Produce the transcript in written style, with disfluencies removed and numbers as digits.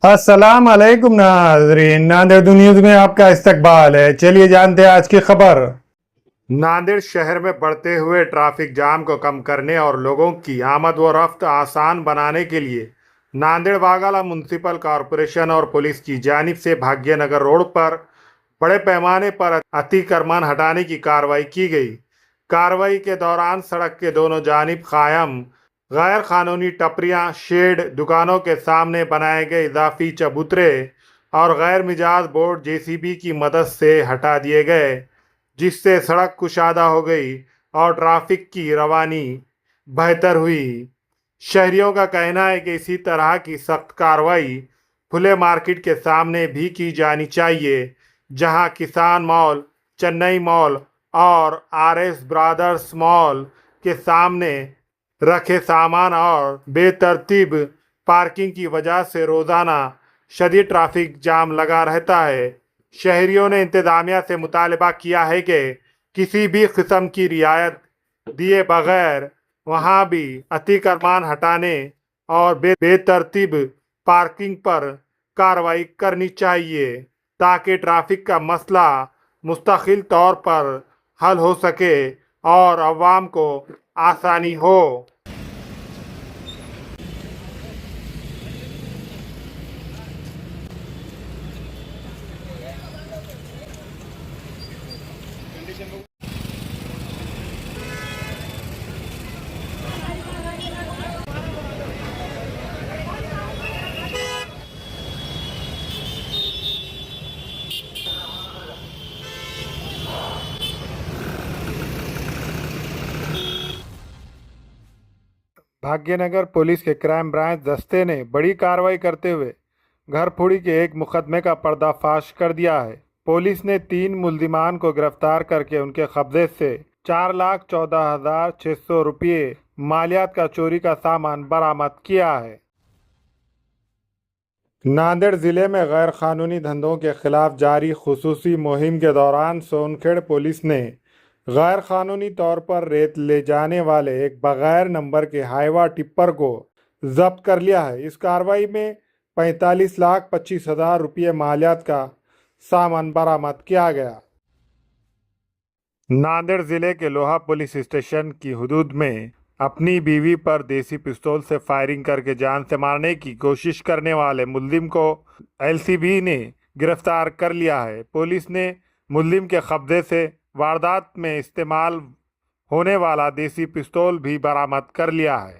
अस्सलाम वालेकुम नाजरीन, नांदेड़ न्यूज में आपका इस्तकबाल है। चलिए जानते हैं आज की खबर। नांदेड़ शहर में बढ़ते हुए ट्रैफिक जाम को कम करने और लोगों की आमद व रफ्त आसान बनाने के लिए नांदेड़ वाघाला म्युनिसिपल कॉरपोरेशन और पुलिस की जानिब से भाग्यनगर रोड पर बड़े पैमाने पर अतिक्रमण हटाने की कार्रवाई की गई। कार्रवाई के दौरान सड़क के दोनों जानिब कायम गैर कानूनी टपरियां, शेड, दुकानों के सामने बनाए गए इजाफी चबूतरे और गैर मिजाज बोर्ड जेसीबी की मदद से हटा दिए गए, जिससे सड़क कुशादा हो गई और ट्रैफिक की रवानी बेहतर हुई। शहरियों का कहना है कि इसी तरह की सख्त कार्रवाई खुले मार्केट के सामने भी की जानी चाहिए, जहां किसान मॉल, चेन्नई मॉल और आरएस ब्रदर्स मॉल के सामने रखे सामान और बेतरतीब पार्किंग की वजह से रोज़ाना शदीद ट्रैफिक जाम लगा रहता है। शहरियों ने इंतज़ामिया से मुतालबा किया है कि किसी भी किस्म की रियायत दिए बगैर वहां भी अतिक्रमण हटाने और बेतरतीब पार्किंग पर कार्रवाई करनी चाहिए, ताकि ट्रैफिक का मसला मुस्तकिल तौर पर हल हो सके और अवाम को आसानी हो। भाग्यनगर पुलिस के क्राइम ब्रांच दस्ते ने बड़ी कार्रवाई करते हुए घरफोड़ी के एक मुकदमे का पर्दाफाश कर दिया है। पुलिस ने 3 मुल्जिमान को गिरफ्तार करके उनके कब्जे से 4,14,600 रुपये मालियात का चोरी का सामान बरामद किया है। नांदेड़ जिले में गैर कानूनी धंधों के खिलाफ जारी खुसूसी मुहिम के दौरान सोनखेड़ पुलिस ने गैर कानूनी तौर पर रेत ले जाने वाले एक बगैर नंबर के हाईवा टिप्पर को जब्त कर लिया है। इस कार्रवाई में 45,25,000 रुपये मालियात का सामान बरामद किया गया। नांदेड़ जिले के लोहा पुलिस स्टेशन की हुदूद में अपनी बीवी पर देसी पिस्तौल से फायरिंग करके जान से मारने की कोशिश करने वाले मुल्जिम को एलसीबी ने गिरफ्तार कर लिया है। पुलिस ने मुल्जिम के कब्जे से वारदात में इस्तेमाल होने वाला देसी पिस्तौल भी बरामद कर लिया है।